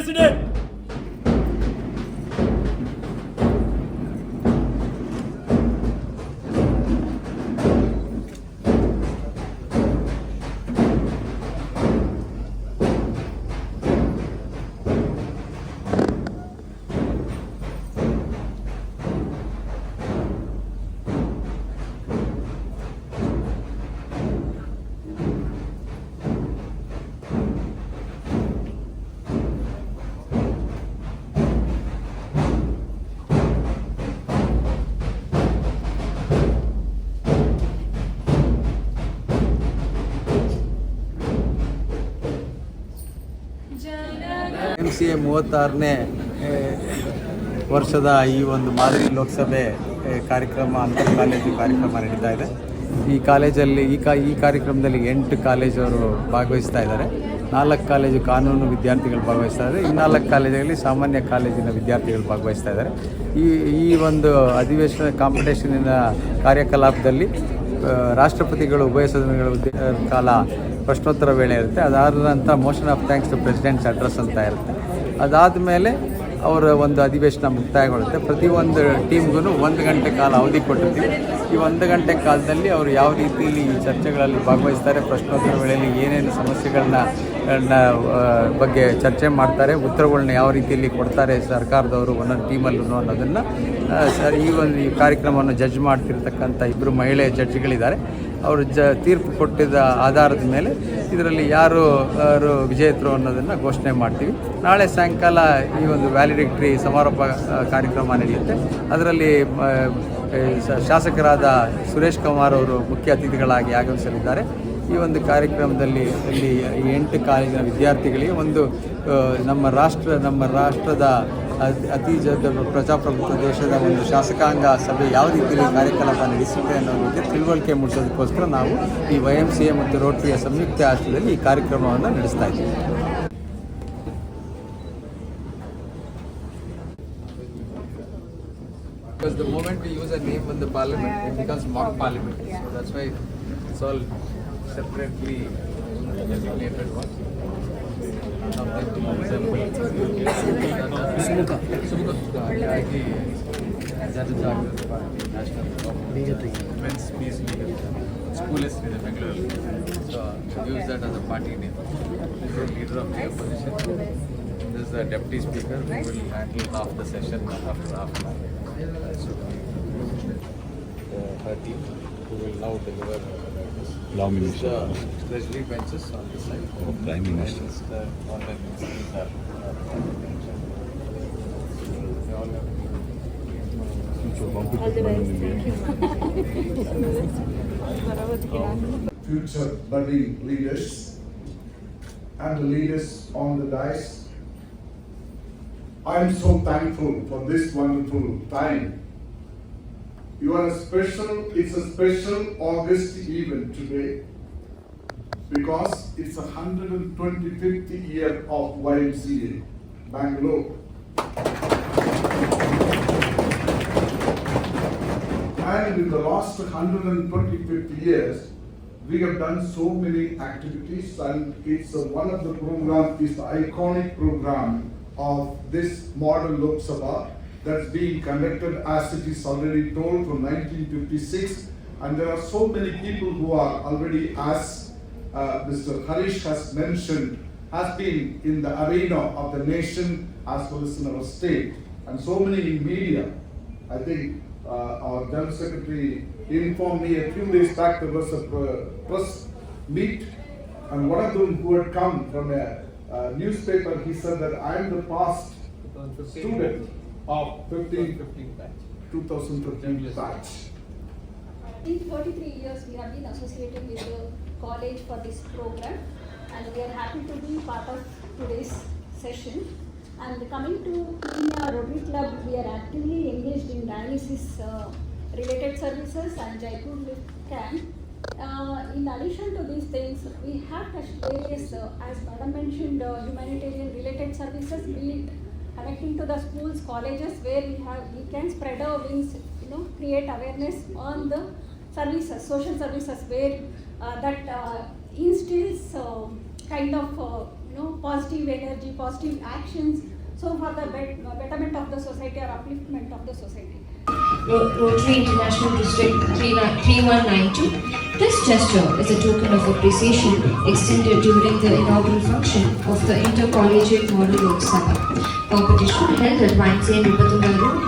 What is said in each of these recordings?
President. YMCA 36ನೇ ವರ್ಷದ ಈ ಒಂದು ಮಾದರಿ ಲೋಕಸಭೆ ಕಾರ್ಯಕ್ರಮ ಅಂತರ್ ಕಾಲೇಜು ಕಾರ್ಯಕ್ರಮ ನಡೀತಾ ಇದೆ. ಈ ಕಾಲೇಜಲ್ಲಿ ಈ ಕಾರ್ಯಕ್ರಮದಲ್ಲಿ 8 ಕಾಲೇಜವರು ಭಾಗವಹಿಸ್ತಾ ಇದ್ದಾರೆ. 4 ಕಾಲೇಜು ಕಾನೂನು ವಿದ್ಯಾರ್ಥಿಗಳು ಭಾಗವಹಿಸ್ತಾ ಇದ್ದಾರೆ. ಇನ್ನು 4 ಕಾಲೇಜುಗಳಲ್ಲಿ ಸಾಮಾನ್ಯ ಕಾಲೇಜಿನ ವಿದ್ಯಾರ್ಥಿಗಳು ಭಾಗವಹಿಸ್ತಾ ಇದ್ದಾರೆ. ಈ ಒಂದು ಅಧಿವೇಶನ ಕಾಂಪಿಟೇಷನಿನ ಕಾರ್ಯಕಲಾಪದಲ್ಲಿ ರಾಷ್ಟ್ರಪತಿಗಳು ಉಭಯ ಸದನಗಳ ಕಾಲ ಪ್ರಶ್ನೋತ್ತರ ವೇಳೆ ಇರುತ್ತೆ. ಅದಾದ ನಂತರ motion of thanks to president's address ಅಂತ ಇರುತ್ತೆ. ಅದಾದ ಮೇಲೆ ಅವರ ಒಂದು ಅಧಿವೇಶನ ಮುಕ್ತಾಯಗೊಳ್ಳುತ್ತೆ. ಪ್ರತಿಯೊಂದು ಟೀಮ್ಗೂ 1 ಗಂಟೆ ಕಾಲ ಅವಧಿ ಕೊಟ್ಟಿರ್ತೀವಿ. ಈ 1 ಗಂಟೆ ಕಾಲದಲ್ಲಿ ಅವರು ಯಾವ ರೀತಿಯಲ್ಲಿ ಈ ಚರ್ಚೆಗಳಲ್ಲಿ ಭಾಗವಹಿಸ್ತಾರೆ, ಪ್ರಶ್ನೋತ್ತರ ವೇಳೆಯಲ್ಲಿ ಏನೇನು ಸಮಸ್ಯೆಗಳನ್ನ ಬಗ್ಗೆ ಚರ್ಚೆ ಮಾಡ್ತಾರೆ, ಉತ್ತರಗಳನ್ನ ಯಾವ ರೀತಿಯಲ್ಲಿ ಕೊಡ್ತಾರೆ ಸರ್ಕಾರದವರು ಒಂದೊಂದು ಟೀಮಲ್ಲೂ ಅನ್ನೋದನ್ನು ಈ ಕಾರ್ಯಕ್ರಮವನ್ನು ಜಡ್ಜ್ ಮಾಡ್ತಿರ್ತಕ್ಕಂಥ 2 ಮಹಿಳೆ ಜಡ್ಜ್ಗಳಿದ್ದಾರೆ. ಅವರು ತೀರ್ಪು ಕೊಟ್ಟಿದ್ದ ಆಧಾರದ ಮೇಲೆ ಇದರಲ್ಲಿ ಯಾರು ವಿಜೇತರು ಅನ್ನೋದನ್ನು ಘೋಷಣೆ ಮಾಡ್ತೀವಿ. ನಾಳೆ ಸಾಯಂಕಾಲ ಈ ಒಂದು ವ್ಯಾಲಿಡಿಕ್ಟರಿ ಸಮಾರೋಪ ಕಾರ್ಯಕ್ರಮ ನಡೆಯುತ್ತೆ. ಅದರಲ್ಲಿ ಶಾಸಕರಾದ ಸುರೇಶ್ ಕುಮಾರ್ ಅವರು ಮುಖ್ಯ ಅತಿಥಿಗಳಾಗಿ ಆಗಮಿಸಲಿದ್ದಾರೆ. ಈ ಒಂದು ಕಾರ್ಯಕ್ರಮದಲ್ಲಿ ಇಲ್ಲಿ 8 ಕಾಲೇಜಿನ ವಿದ್ಯಾರ್ಥಿಗಳಿಗೆ ಒಂದು ನಮ್ಮ ರಾಷ್ಟ್ರದ ಅತಿ ಪ್ರಜಾಪ್ರಭುತ್ವ ದೇಶದ ಒಂದು ಶಾಸಕಾಂಗ ಸಭೆ ಯಾವ ರೀತಿಯಲ್ಲಿ ಕಾರ್ಯಕಲಾಪ ನಡೆಸುತ್ತೆ ಅನ್ನೋ ಬಗ್ಗೆ ತಿಳುವಳಿಕೆ ಮೂಡಿಸೋದಕ್ಕೋಸ್ಕರ ನಾವು ಈ YMCA ಮತ್ತು ರೋಟರಿಯ ಸಂಯುಕ್ತ ಆಶ್ರಯದಲ್ಲಿ ಈ ಕಾರ್ಯಕ್ರಮವನ್ನು ನಡೆಸ್ತಾ ಇದ್ದೀವಿ. Because the moment we use a name in the parliament, it becomes mock parliament. So that's why it's all separately designated ones. Women's Peace League School is in Bangalore, so use that as a party name. This is the leader of the opposition. This is the deputy speaker who will handle half the session after half an hour. So her team who will now deliver. Law Minister. Treasury benches on the side. Prime Minister. Online ministers are they all have future budding leaders and the leaders on the dais. I am so thankful for this wonderful time. It's a special August event today because it's 125th year of YMCA, Bangalore. And in the last 125 years, we have done so many activities, and it's one of the programs is the iconic program of this model Lok Sabha that's being conducted, as it is already told, from 1956. And there are so many people who are already, as Mr. Harish has mentioned, has been in the arena of the nation as well as in our state, and so many in media. I think our General Secretary informed me a few days back there was a press meet, and one of them who had come from a newspaper, he said that I am the past student of 2015 batch. In 43 years we have been associated with the college for this program, and we are happy to be part of today's session. And coming to Kenya Rotary Club, we are actively engaged in dialysis related services and Jaipur lift camp. In addition to these things, we have touched various, as Madam mentioned, humanitarian related services, be it connecting to the schools, colleges, where we can spread our wings, create awareness on the services, social services, where that instills kind of positive energy, positive actions, so for the betterment of the society or upliftment of the society. Rotary International District 3192. This gesture is a token of appreciation extended during the inaugural function of the Intercollegiate Model Lok Sabha competition held at YMCA,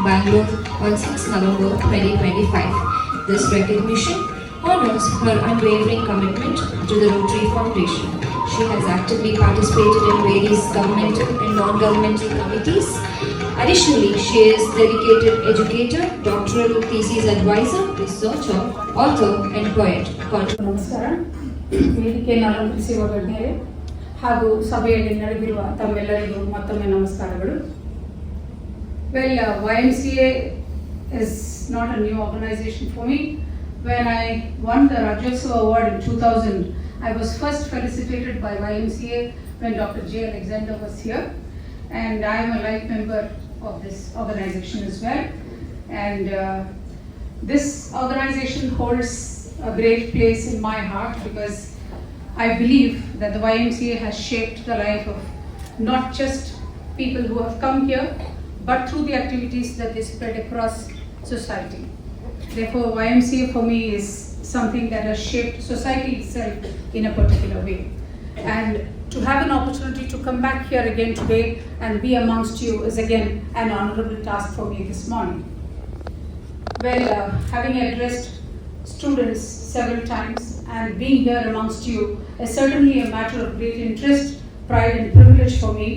Bangalore on 6 November 2025. This recognition honors her unwavering commitment to the Rotary Foundation. She has actively participated in various governmental and non-governmental committees. Additionally, she is dedicated educator, doctoral thesis advisor, researcher, author and poet. ನಮಸ್ಕಾರ. ವೇದಿಕೆಯನ್ನು ಅಲಂಕರಿಸಿರುವ ಗಣ್ಯರೇ ಹಾಗೂ ಸಭೆಯಲ್ಲಿ ನಡೆದಿರುವ ತಮ್ಮೆಲ್ಲರಿಗೂ ಮತ್ತೊಮ್ಮೆ ನಮಸ್ಕಾರಗಳು. Well, YMCA is not a new organization for me. When I won the Rajyotsava Award in 2000, I was first felicitated by YMCA when Dr. J. Alexander was here, and I am a life member of this organization as well. And this organization holds a great place in my heart because I believe that the YMCA has shaped the life of not just people who have come here, but through the activities that they spread across society. Therefore, YMCA for me is something that has shaped society itself in a particular way. And to have an opportunity to come back here again today and be amongst you is again an honorable task for me this morning. Well, having addressed students several times and being here amongst you is certainly a matter of great interest, pride and privilege for me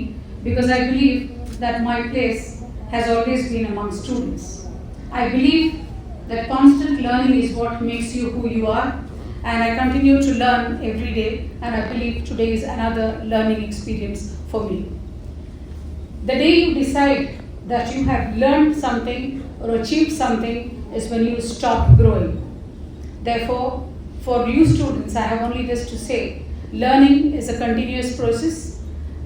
because I believe that my place has always been among students. I believe that constant learning is what makes you who you are, and I continue to learn every day, and I believe today is another learning experience for me. The day you decide that you have learned something or achieved something is when you stop growing. Therefore, for you students, I have only this to say: learning is a continuous process.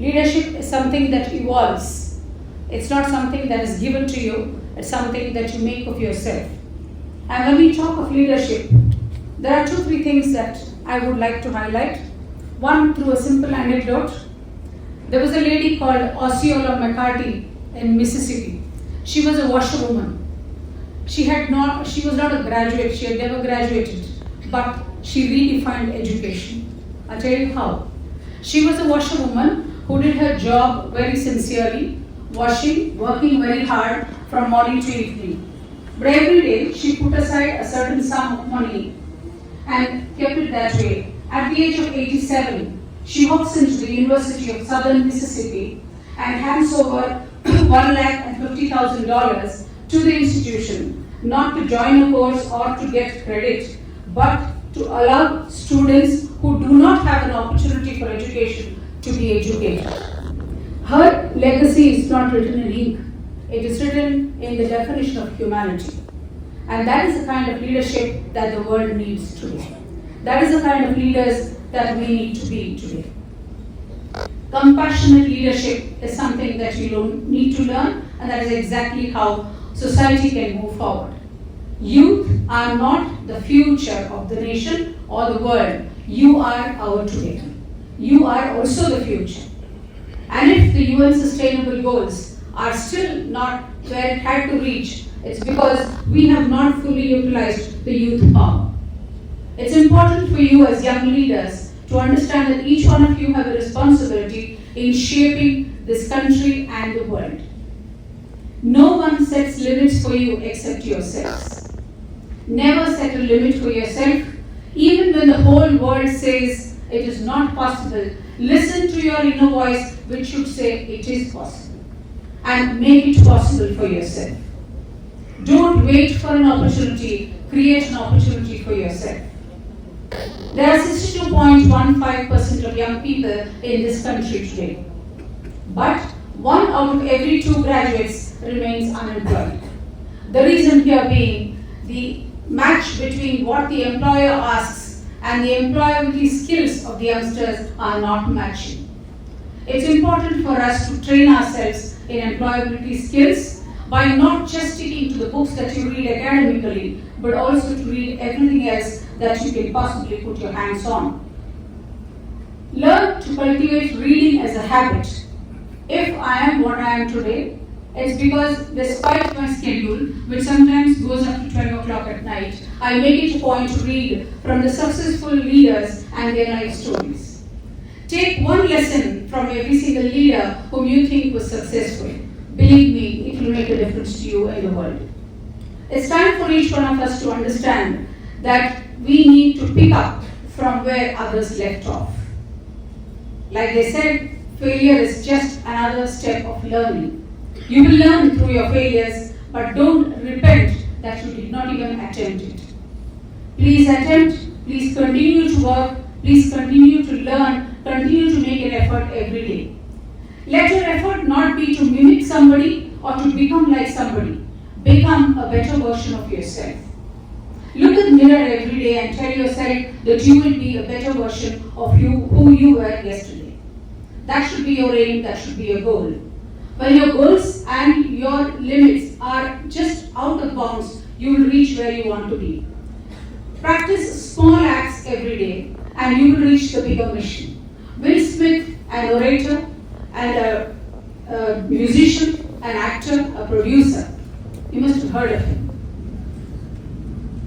Leadership is something that evolves. It's not something that is given to you, it's something that you make of yourself. And when we talk of leadership, there are 2-3 things that I would like to highlight. One, through a simple anecdote. There was a lady called Osceola McCarty in Mississippi. She was a washerwoman. She was not a graduate, she had never graduated, but she redefined education. I'll tell you how. She was a washerwoman who did her job very sincerely, washing, working very hard from morning to evening. But every day she put aside a certain sum of money and kept it that way. At the age of 87, she walks into the University of Southern Mississippi and hands over $150,000 to the institution, not to join a course or to get credit, but to allow students who do not have an opportunity for education to be educated. Her legacy is not written in ink. It is written in the definition of humanity. And that is the kind of leadership that the world needs today. That is the kind of leaders that we need to be today. Compassionate leadership is something that you need to learn, and that is exactly how society can move forward. Youth are not the future of the nation or the world. You are our today. You are also the future. And if the UN Sustainable Goals are still not where it had to reach, it's because we have not fully utilized the youth power. It's important for you as young leaders to understand that each one of you have a responsibility in shaping this country and the world. No one sets limits for you except yourselves. Never set a limit for yourself. Even when the whole world says it is not possible, listen to your inner voice which should say it is possible. And make it possible for yourself. Don't wait for an opportunity, create an opportunity for yourself. There are 62.15% of young people in this country today. But 1 out of every 2 graduates remains unemployed. The reason here being the match between what the employer asks and the employability skills of the youngsters are not matching. It's important for us to train ourselves in employability skills by not just sticking to the books that you read academically, but also to read everything else that you can possibly put your hands on. Learn to cultivate reading as a habit. If I am what I am today, it's because despite my schedule, which sometimes goes up to 12 o'clock at night, I make it a point to read from the successful leaders and their life stories. Take one lesson from every single leader whom you think was successful. Believe me, it will make a difference to you and the world. It's time for each one of us to understand that we need to pick up from where others left off. Like they said, failure is just another step of learning. You will learn through your failures, but don't repent that you did not even attempt it. Please attempt, please continue to work, please continue to learn, continue to make an effort every day. Let your effort not be to mimic somebody or to become like somebody. Become a better version of yourself. Look in the mirror every day and tell yourself that you will be a better version of you who you were yesterday. That should be your aim, that should be your goal. When your goals and your limits are just out of bounds, you will reach where you want to be. Practice small acts every day and you will reach the bigger mission. Will Smith, an orator and a musician, an actor, a producer. You must have heard of him.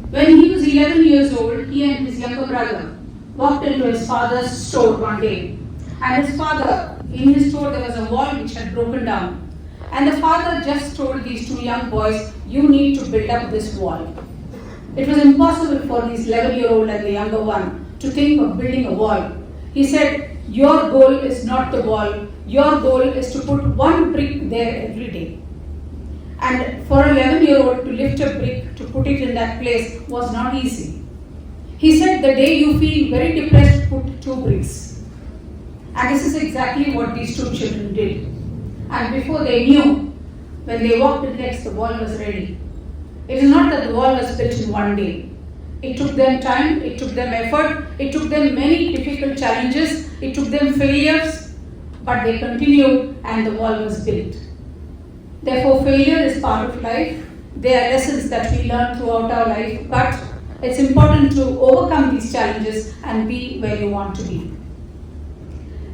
When he was 11 years old, he and his younger brother walked into his father's store one day. And his father, in his store there was a wall which had broken down. And the father just told these two young boys, you need to build up this wall. It was impossible for this 11-year-old and the younger one to think of building a wall. He said, your goal is not the wall, your goal is to put one brick there every day. And for an 11-year-old to lift a brick, to put it in that place was not easy. He said, the day you feel very depressed, put 2 bricks. And this is exactly what these 2 children did. And before they knew, when they walked in next, the wall was ready. It is not that the wall was built in one day. It took them time, it took them effort, it took them many difficult challenges, it took them failures, but they continued and the wall was built. Therefore, failure is part of life. There are lessons that we learn throughout our life, but it's important to overcome these challenges and be where you want to be.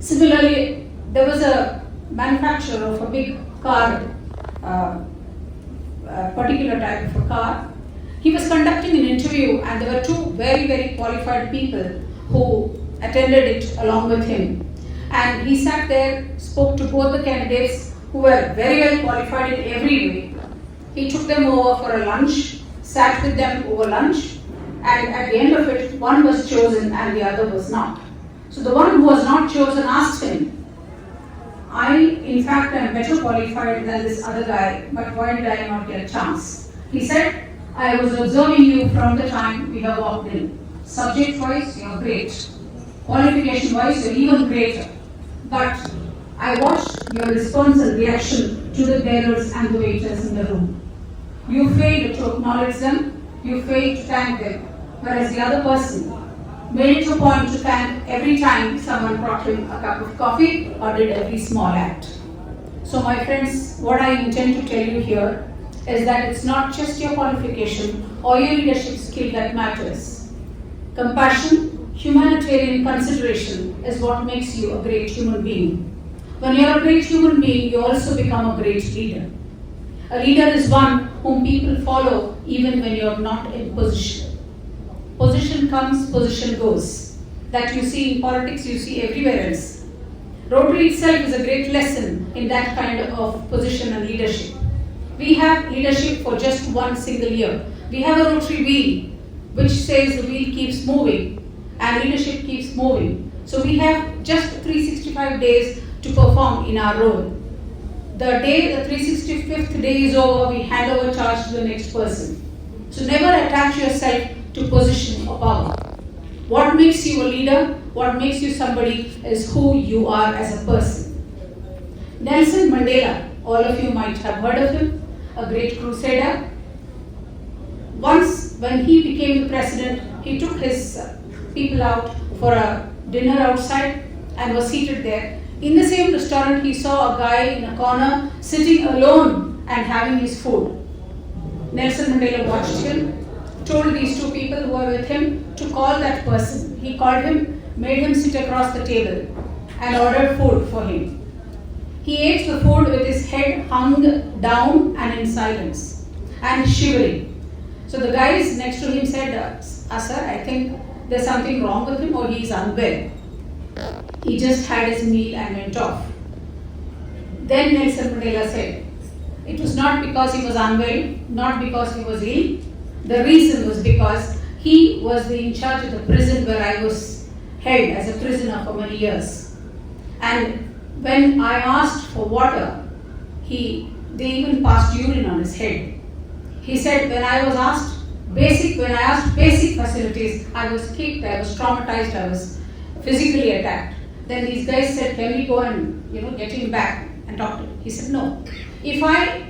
Similarly, there was a manufacturer of a big car, a particular type of a car. He was conducting an interview and there were 2 very, very qualified people who attended it along with him. And he sat there, spoke to both the candidates who were very well qualified in every way. He took them over for a lunch, sat with them over lunch, and at the end of it, one was chosen and the other was not. So the one who was not chosen asked him, I in fact am better qualified than this other guy, but why did I not get a chance? He said, I was observing you from the time we have walked in. Subject-wise, you're great. Qualification-wise, you're even greater. But I watched your response and reaction to the bearers and the waiters in the room. You failed to acknowledge them, you failed to thank them, whereas the other person made it a point to thank every time someone brought him a cup of coffee or did every small act. So my friends, what I intend to tell you here is that it's not just your qualification or your leadership skill that matters. Compassion, humanitarian consideration is what makes you a great human being. When you're a great human being, you also become a great leader. A leader is one whom people follow even when you're not in position. Position comes, position goes. That you see in politics, you see everywhere else. Rotary itself is a great lesson in that kind of position and leadership. We have leadership for just one single year. We have a rotary wheel which says the wheel keeps moving and leadership keeps moving. So we have just 365 days to perform in our role. The day the 365th day is over, we hand over charge to the next person. So never attach yourself to position or power. What makes you a leader, what makes you somebody is who you are as a person. Nelson Mandela, all of you might have heard of him, a great crusader. Once when he became the president, he took his people out for a dinner outside and was seated there. In the same restaurant, he saw a guy in a corner sitting alone and having his food. Nelson Mandela watched him, told these 2 people who were with him to call that person. He called him made him sit across the table and ordered food for him. He ate the food with his head hung down and in silence and shivering. So the guys next to him said, sir, I think there's something wrong with him or he's unwell. He just had his meal and went off. Then Nelson Mandela said, it was not because he was unwell, not because he was ill. The reason was because he was in charge of the prison where I was held as a prisoner for many years. And when I asked for water, they even passed urine on his head. He said, when I asked basic facilities, I was kicked, I was traumatized, I was physically attacked. Then these guys said, can we go and get him back and talk to him? He said, no. If I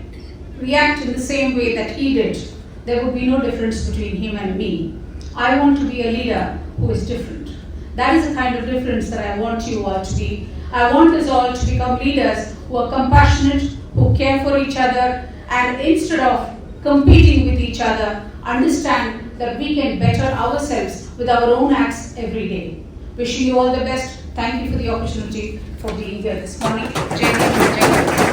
react in the same way that he did, there would be no difference between him and me. I want to be a leader who is different. That is the kind of difference that I want you all to be. I want us all to become leaders who are compassionate, who care for each other, and instead of competing with each other, understand that we can better ourselves with our own acts every day. Wishing you all the best. Thank you for the opportunity for being here this morning. Jai Hind, Jai Hind.